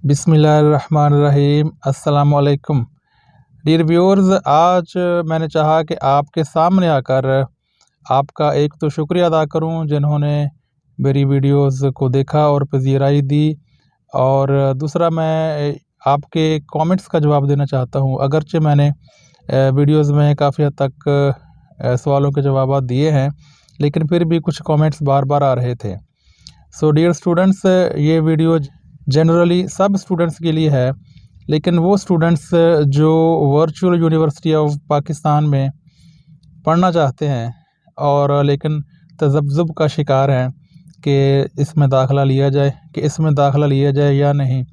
बिस्मिल्लाहिर्रहमानिर्रहीम। अस्सलामुअलैकुम dear viewers, आज मैंने चाहा कि आपके सामने आकर आपका एक तो शुक्रिया अदा करूं जिन्होंने मेरी वीडियोस को देखा और पज़ीराई दी, और दूसरा मैं आपके कमेंट्स का जवाब देना चाहता हूं। अगरचे मैंने वीडियोस में काफ़ी हद तक सवालों के जवाब दिए हैं, लेकिन फिर भी कुछ कमेंट्स बार बार आ रहे थे। सो डियर स्टूडेंट्स, ये वीडियो जनरली सब स्टूडेंट्स के लिए है, लेकिन वो स्टूडेंट्स जो वर्चुअल यूनिवर्सिटी ऑफ पाकिस्तान में पढ़ना चाहते हैं और लेकिन तज़ब्ज़ुब का शिकार हैं कि इसमें दाखिला लिया जाए या नहीं,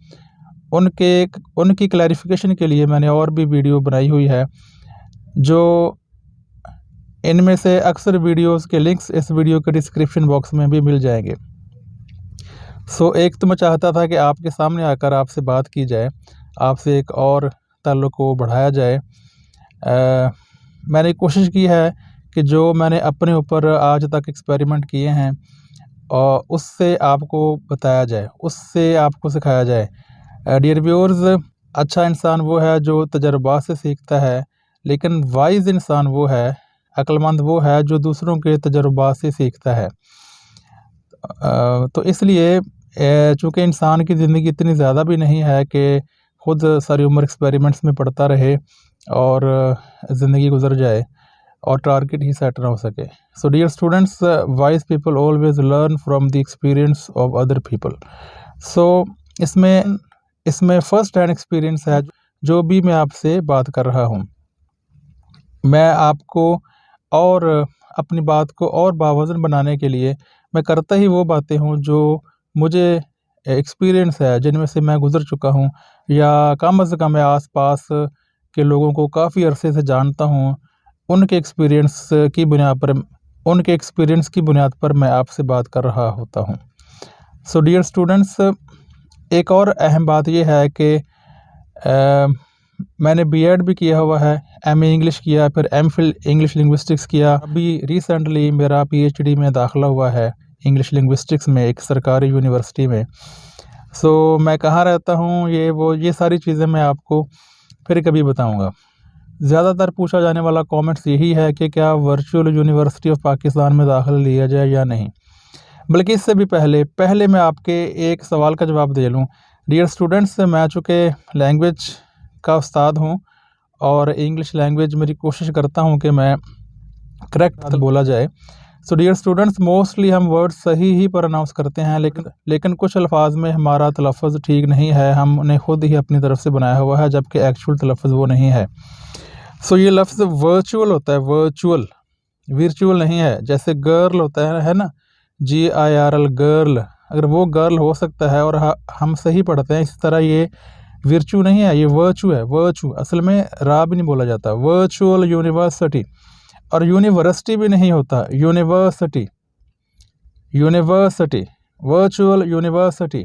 उनकी क्लैरिफिकेशन के लिए मैंने और भी वीडियो बनाई हुई है, जो इनमें से अक्सर वीडियोस के लिंक्स इस वीडियो के डिस्क्रिप्शन बॉक्स में भी मिल जाएंगे। एक तो मैं चाहता था कि आपके सामने आकर आपसे बात की जाए, आपसे एक और ताल्लुक़ को बढ़ाया जाए। मैंने कोशिश की है कि जो मैंने अपने ऊपर आज तक एक्सपेरिमेंट किए हैं और उससे आपको बताया जाए, उससे आपको सिखाया जाए। डियर व्यूअर्स, अच्छा इंसान वो है जो तजर्बात से सीखता है, लेकिन वाइज़ इंसान वो है, अक्लमंद वो है जो दूसरों के तजर्बात से सीखता है। तो इसलिए चूँकि इंसान की ज़िंदगी इतनी ज़्यादा भी नहीं है कि ख़ुद सारी उम्र एक्सपेरिमेंट्स में पढ़ता रहे और ज़िंदगी गुजर जाए और टारगेट ही सेट ना हो सके। So dear students, wise people always learn from the experience of other people. इसमें फ़र्स्ट हैंड एक्सपीरियंस है जो भी मैं आपसे बात कर रहा हूँ। मैं आपको और अपनी बात को और बावज़न बनाने के लिए मैं करता ही वो बातें हूँ जो मुझे एक्सपीरियंस है, जिनमें से मैं गुज़र चुका हूँ, या कम से कम मैं आस-पास के लोगों को काफ़ी अरसे से जानता हूँ। उनके एक्सपीरियंस की बुनियाद पर मैं आपसे बात कर रहा होता हूँ। सो डियर स्टूडेंट्स, एक और अहम बात ये है कि मैंने बीएड भी किया हुआ है, एमए इंग्लिश किया, फिर एमफिल इंग्लिश लिंग्विस्टिक्स किया। अभी रिसेंटली मेरा पीएचडी में दाखिला हुआ है इंग्लिश लिंग्विस्टिक्स में एक सरकारी यूनिवर्सिटी में। मैं कहाँ रहता हूँ, ये सारी चीज़ें मैं आपको फिर कभी बताऊँगा। ज़्यादातर पूछा जाने वाला कमेंट्स यही है कि क्या वर्चुअल यूनिवर्सिटी ऑफ पाकिस्तान में दाखिला लिया जाए या नहीं। बल्कि इससे भी पहले मैं आपके एक सवाल का जवाब दे लूँ। डियर स्टूडेंट्स, मैं चूँकि लैंग्वेज का उस्ताद हूँ और इंग्लिश लैंग्वेज मेरी कोशिश करता हूँ कि मैं करेक्ट बोला जाए। सो डियर स्टूडेंट्स, मोस्टली हम वर्ड सही ही प्रोनाउंस करते हैं, लेकिन कुछ अल्फाज में हमारा तलफ़्फ़ुज़ ठीक नहीं है, हमने ख़ुद ही अपनी तरफ से बनाया हुआ है, जबकि एक्चुअल तलफ़्फ़ुज़ वो नहीं है। ये लफ्ज़ वर्चुअल होता है, वर्चुअल नहीं है। जैसे गर्ल होता है ना, GIRL गर्ल, अगर वो गर्ल हो सकता है और हम सही पढ़ते हैं, इस तरह ये विर्चू नहीं है, ये वर्चू है। वर्चू असल में रा भी नहीं बोला जाता। वर्चुअल यूनिवर्सिटी, और यूनिवर्सिटी भी नहीं होता, यूनिवर्सिटी, वर्चुअल यूनिवर्सिटी।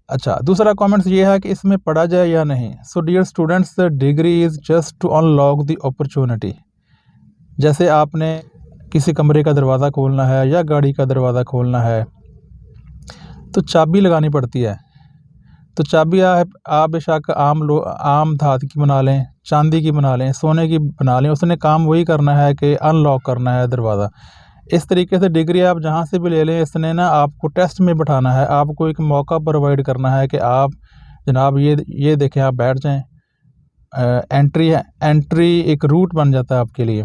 अच्छा, दूसरा कमेंट्स ये है कि इसमें पढ़ा जाए या नहीं। So dear students, degree is just to unlock the opportunity. जैसे आपने किसी कमरे का दरवाज़ा खोलना है या गाड़ी का दरवाज़ा खोलना है तो चाबी लगानी पड़ती है। तो चाबी आप बेशक आम धातु की बना लें, चांदी की बना लें, सोने की बना लें, उसने काम वही करना है कि अनलॉक करना है दरवाज़ा। इस तरीके से डिग्री आप जहाँ से भी ले लें, इसने ना आपको टेस्ट में बिठाना है, आपको एक मौका प्रोवाइड करना है कि आप जनाब ये देखें, आप बैठ जाएं। एंट्री एक रूट बन जाता है आपके लिए,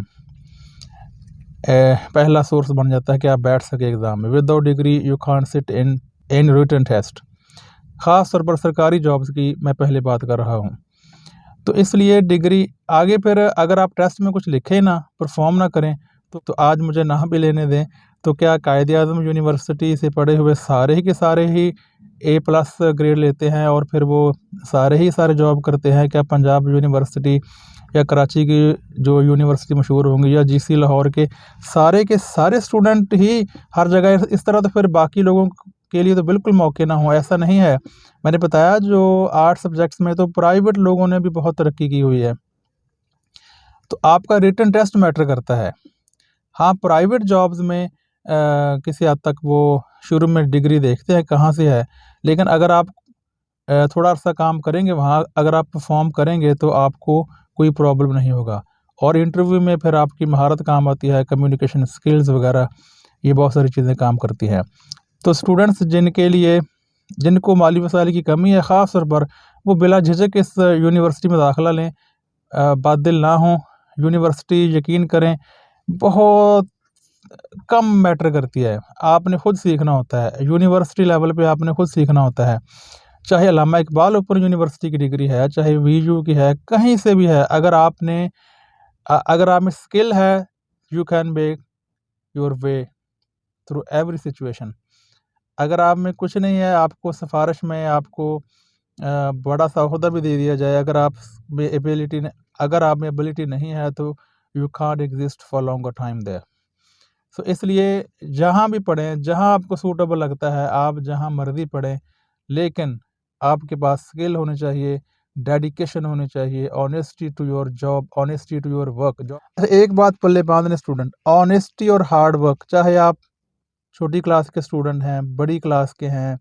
पहला सोर्स बन जाता है कि आप बैठ सके एग्ज़ाम में। Without degree you can't sit in written test. ख़ास तौर पर सरकारी जॉब्स की मैं पहले बात कर रहा हूँ। तो इसलिए डिग्री आगे, फिर अगर आप टेस्ट में कुछ लिखें ना, परफॉर्म ना करें, तो आज मुझे ना भी लेने दें, तो क्या कायद-ए-आज़म यूनिवर्सिटी से पढ़े हुए सारे के सारे ही A+ ग्रेड लेते हैं और फिर वो सारे जॉब करते हैं? क्या पंजाब यूनिवर्सिटी या कराची की जो यूनिवर्सिटी मशहूर होंगी, या GC लाहौर के सारे स्टूडेंट ही हर जगह इस तरह, तो फिर बाकी लोगों के लिए तो बिल्कुल मौके ना हो, ऐसा नहीं है। मैंने बताया जो आर्ट सब्जेक्ट्स में तो प्राइवेट लोगों ने भी बहुत तरक्की की हुई है। तो आपका रिटन टेस्ट मैटर करता है। हाँ, प्राइवेट जॉब्स में किसी हद तक वो शुरू में डिग्री देखते हैं कहाँ से है, लेकिन अगर आप थोड़ा अर्सा काम करेंगे वहाँ, अगर आप परफॉर्म करेंगे तो आपको कोई प्रॉब्लम नहीं होगा। और इंटरव्यू में फिर आपकी महारत काम आती है, कम्युनिकेशन स्किल्स वगैरह, ये बहुत सारी चीज़ें काम करती हैं। तो स्टूडेंट्स जिनको माली वसाइल की कमी है, ख़ास तौर पर वो बिला झिझक इस यूनिवर्सिटी में दाखिला लें, बातिल ना हों। यूनिवर्सिटी, यकीन करें, बहुत कम मैटर करती है। आपने खुद सीखना होता है, यूनिवर्सिटी लेवल पे आपने खुद सीखना होता है। चाहे अल्लामा इकबाल ओपन यूनिवर्सिटी की डिग्री है, चाहे वीयू की है, कहीं से भी है, अगर आप में स्किल है, you can make your way through every situation. अगर आप में कुछ नहीं है, आपको सिफारिश में आपको बड़ा सा ओहदा भी दे दिया जाए, अगर आप में एबिलिटी नहीं है तो you can't exist for longer time there. So इसलिए जहाँ भी पढ़ें, जहाँ आपको सूटेबल लगता है, आप जहाँ मर्जी पढ़ें, लेकिन आपके पास स्किल होने चाहिए, डेडिकेशन होनी चाहिए, honesty to your job, honesty to your work. एक बात पल्ले बांधने स्टूडेंट, ऑनेस्टी और हार्ड वर्क, चाहे आप छोटी क्लास के स्टूडेंट हैं, बड़ी क्लास के हैं,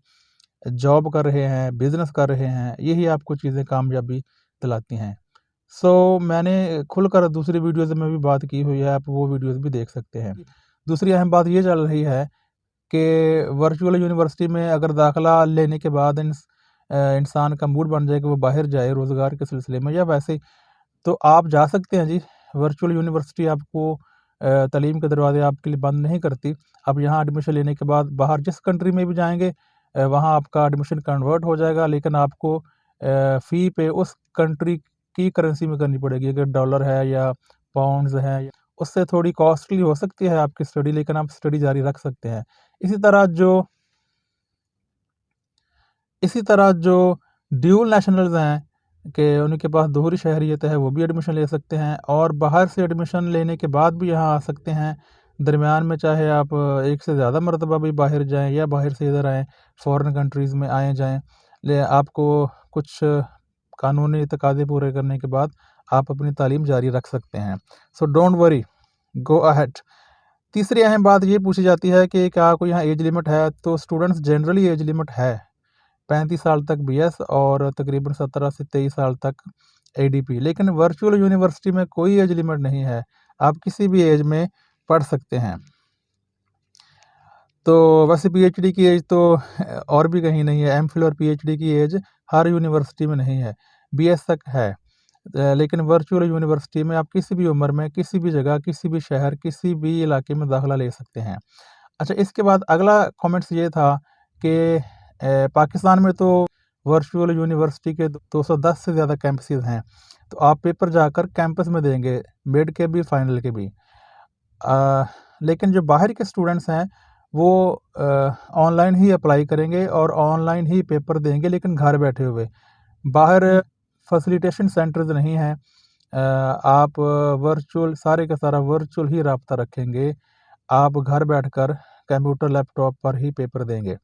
जॉब कर रहे हैं, बिजनेस कर रहे हैं, यही आपको चीज़ें कामयाबी दिलाती हैं। मैंने खुलकर दूसरी वीडियोज़ में भी बात की हुई है, आप वो वीडियोज़ भी देख सकते हैं। दूसरी अहम बात ये चल रही है कि वर्चुअल यूनिवर्सिटी में अगर दाखिला लेने के बाद इंसान का मूड बन जाए कि वो बाहर जाए रोज़गार के सिलसिले में या वैसे, तो आप जा सकते हैं जी। वर्चुअल यूनिवर्सिटी आपको तालीम के दरवाजे आपके लिए बंद नहीं करती। आप यहाँ एडमिशन लेने के बाद बाहर जिस कंट्री में भी जाएंगे, वहाँ आपका एडमिशन कन्वर्ट हो जाएगा, लेकिन आपको फ़ी पे उस कंट्री की करेंसी में करनी पड़ेगी। अगर डॉलर है या पाउंड्स है, उससे थोड़ी कॉस्टली हो सकती है आपकी स्टडी, लेकिन आप स्टडी जारी रख सकते हैं। इसी तरह जो ड्यूल नेशनल्स हैं कि उनके पास दोहरी शहरियत है, वो भी एडमिशन ले सकते हैं और बाहर से एडमिशन लेने के बाद भी यहाँ आ सकते हैं। दरमियान में चाहे आप एक से ज़्यादा मरतबा भी बाहर जाएं या बाहर से इधर आएँ, फ़ॉरेन कंट्रीज़ में आए जाएँ, आपको कुछ कानूनी तकाज़े पूरे करने के बाद आप अपनी तालीम जारी रख सकते हैं। So don't worry, go ahead. तीसरी अहम बात ये पूछी जाती है कि क्या कोई यहाँ एज लिमिट है, तो स्टूडेंट्स जनरली एज लिमिट है 35 साल तक बीएस और तकरीबन 17 से 23 साल तक एडीपी। लेकिन वर्चुअल यूनिवर्सिटी में कोई एज लिमिट नहीं है, आप किसी भी एज में पढ़ सकते हैं। तो वैसे पीएचडी की एज तो और भी कहीं नहीं है, एमफिल और पीएचडी की एज हर यूनिवर्सिटी में नहीं है, बीएस तक है। लेकिन वर्चुअल यूनिवर्सिटी में आप किसी भी उम्र में, किसी भी जगह, किसी भी शहर, किसी भी इलाके में दाखिला ले सकते हैं। अच्छा, इसके बाद अगला कमेंट्स ये था कि पाकिस्तान में तो वर्चुअल यूनिवर्सिटी के 210 से ज़्यादा कैंपसेस हैं, तो आप पेपर जाकर कैंपस में देंगे, मिड के भी, फाइनल के भी। लेकिन जो बाहर के स्टूडेंट्स हैं वो ऑनलाइन ही अप्लाई करेंगे और ऑनलाइन ही पेपर देंगे, लेकिन घर बैठे हुए। बाहर फैसिलिटेशन सेंटर्स नहीं हैं, आप वर्चुअल, सारे का सारा वर्चुअल ही रब्ता रखेंगे, आप घर बैठकर कंप्यूटर लैपटॉप पर ही पेपर देंगे।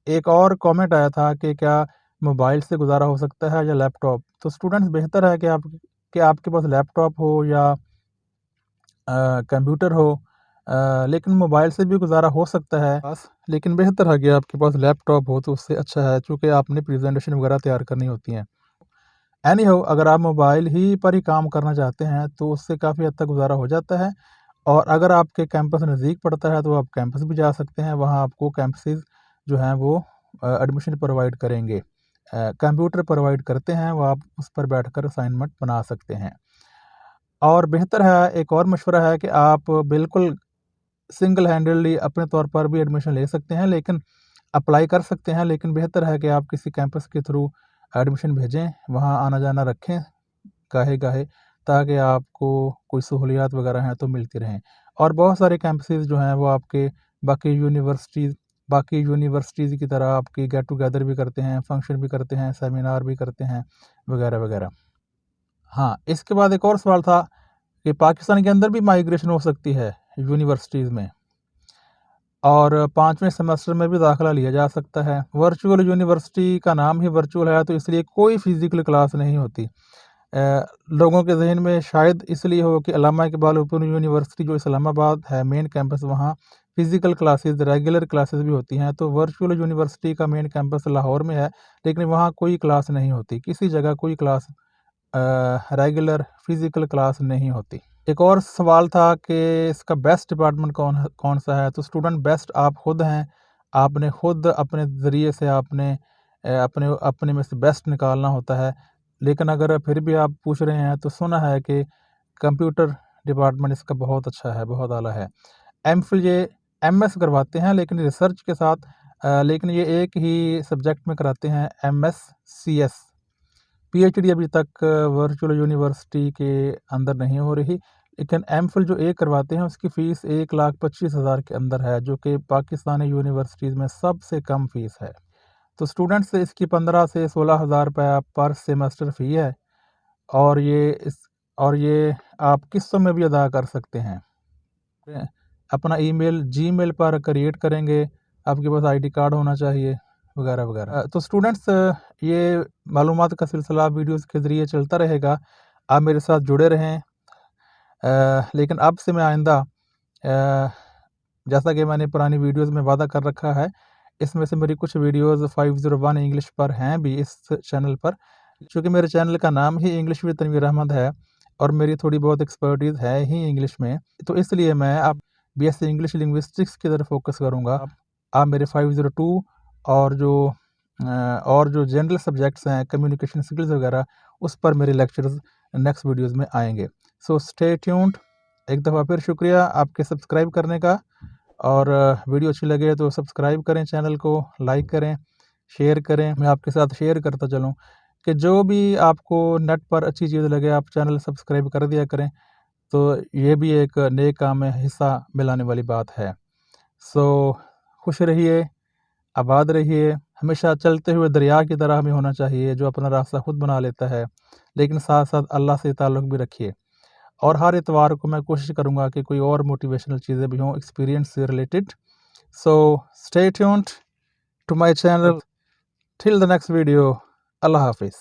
एक और कमेंट आया था कि क्या मोबाइल से गुजारा हो सकता है या लैपटॉप, तो स्टूडेंट्स बेहतर है कि आपके पास लैपटॉप हो या कंप्यूटर हो, लेकिन मोबाइल से भी गुजारा हो सकता है, लेकिन बेहतर है कि आपके पास लैपटॉप हो, तो उससे अच्छा है, चूँकि आपने प्रेजेंटेशन वगैरह तैयार करनी होती हैं। एनीहाउ, अगर आप मोबाइल ही पर ही काम करना चाहते हैं तो उससे काफ़ी हद तक गुजारा हो जाता है। और अगर आपके कैंपस नज़दीक पड़ता है तो आप कैंपस भी जा सकते हैं, वहाँ आपको कैंपसेस जो हैं वो एडमिशन प्रोवाइड करेंगे, कंप्यूटर प्रोवाइड करते हैं, वो आप उस पर बैठकर असाइनमेंट बना सकते हैं। और बेहतर है, एक और मशवरा है कि आप बिल्कुल सिंगल हैंडेडली अपने तौर पर भी एडमिशन ले सकते हैं, लेकिन अप्लाई कर सकते हैं, लेकिन बेहतर है कि आप किसी कैंपस के थ्रू एडमिशन भेजें, वहाँ आना जाना रखें गाहे-गाहे, ताकि आपको कोई सहूलियात वगैरह हैं तो मिलती रहें। और बहुत सारे कैंपसेस जो हैं वो आपके बाकी यूनिवर्सिटीज़ की तरह आपकी गेट टुगेदर भी करते हैं, फंक्शन भी करते हैं, सेमिनार भी करते हैं, वगैरह वगैरह। हाँ, इसके बाद एक और सवाल था कि पाकिस्तान के अंदर भी माइग्रेशन हो सकती है यूनिवर्सिटीज़ में, और 5वें सेमेस्टर में भी दाखिला लिया जा सकता है। वर्चुअल यूनिवर्सिटी का नाम ही वर्चुअल है, तो इसलिए कोई फ़िज़िकल क्लास नहीं होती। लोगों के ज़हन में शायद इसलिए हो कि अल्लामा इकबाल ओपन यूनिवर्सिटी जो इस्लामाबाद है मेन कैंपस, वहाँ फ़िज़िकल क्लासेस, रेगुलर क्लासेस भी होती हैं। तो वर्चुअल यूनिवर्सिटी का मेन कैंपस लाहौर में है, लेकिन वहाँ कोई क्लास नहीं होती, किसी जगह कोई क्लास रेगुलर फ़िज़िकल क्लास नहीं होती। एक और सवाल था कि इसका बेस्ट डिपार्टमेंट कौन सा है? तो स्टूडेंट बेस्ट आप खुद हैं, आपने खुद अपने ज़रिए से आपने अपने अपने में से बेस्ट निकालना होता है। लेकिन अगर फिर भी आप पूछ रहे हैं तो सुना है कि कंप्यूटर डिपार्टमेंट इसका बहुत अच्छा है, बहुत आला है। एमफ़िल ये एमएस करवाते हैं लेकिन रिसर्च के साथ, लेकिन ये एक ही सब्जेक्ट में कराते हैं, एमएस सीएस। पीएचडी अभी तक वर्चुअल यूनिवर्सिटी के अंदर नहीं हो रही, लेकिन एमफ़िल जो एक करवाते हैं उसकी फ़ीस 1,25,000 के अंदर है, जो कि पाकिस्तानी यूनिवर्सिटीज़ में सबसे कम फ़ीस है। तो स्टूडेंट्स से इसकी 15 से 16,000 रुपया पर सेमेस्टर फ़ी है, और ये आप किस्तों में भी अदा कर सकते हैं। अपना ईमेल जीमेल पर क्रिएट करेंगे, आपके पास आईडी कार्ड होना चाहिए, वगैरह वगैरह। तो स्टूडेंट्स, ये मालूमात का सिलसिला वीडियोस के ज़रिए चलता रहेगा, आप मेरे साथ जुड़े रहें। लेकिन अब से मैं आइंदा, जैसा कि मैंने पुरानी वीडियोस में वादा कर रखा है, इसमें से मेरी कुछ वीडियोस 501 इंग्लिश पर हैं भी इस चैनल पर, चूँकि मेरे चैनल का नाम ही इंग्लिश विद तनवीर अहमद है और मेरी थोड़ी बहुत एक्सपर्टीज़ है ही इंग्लिश में, तो इसलिए मैं अब बीएससी इंग्लिश लिंग्विस्टिक्स की तरफ फोकस करूँगा। आप मेरे 502 और जो जनरल सब्जेक्ट्स हैं, कम्युनिकेशन स्किल्स वगैरह, उस पर मेरे लेक्चर्स नेक्स्ट वीडियोस में आएंगे। सो स्टे ट्यून्ड। एक दफ़ा फिर शुक्रिया आपके सब्सक्राइब करने का, और वीडियो अच्छी लगे तो सब्सक्राइब करें, चैनल को लाइक करें, शेयर करें। मैं आपके साथ शेयर करता चलूँ कि जो भी आपको नेट पर अच्छी चीज़ लगे आप चैनल सब्सक्राइब कर दिया करें, तो ये भी एक नेक काम में हिस्सा मिलाने वाली बात है। सो खुश रहिए, आबाद रहिए। हमेशा चलते हुए दरिया की तरह हमें होना चाहिए, जो अपना रास्ता खुद बना लेता है, लेकिन साथ साथ अल्लाह से ताल्लुक़ भी रखिए। और हर इतवार को मैं कोशिश करूँगा कि कोई और मोटिवेशनल चीज़ें भी हों एक्सपीरियंस से related. So stay tuned to my channel till the next video. अल्लाह हाफ़िज़।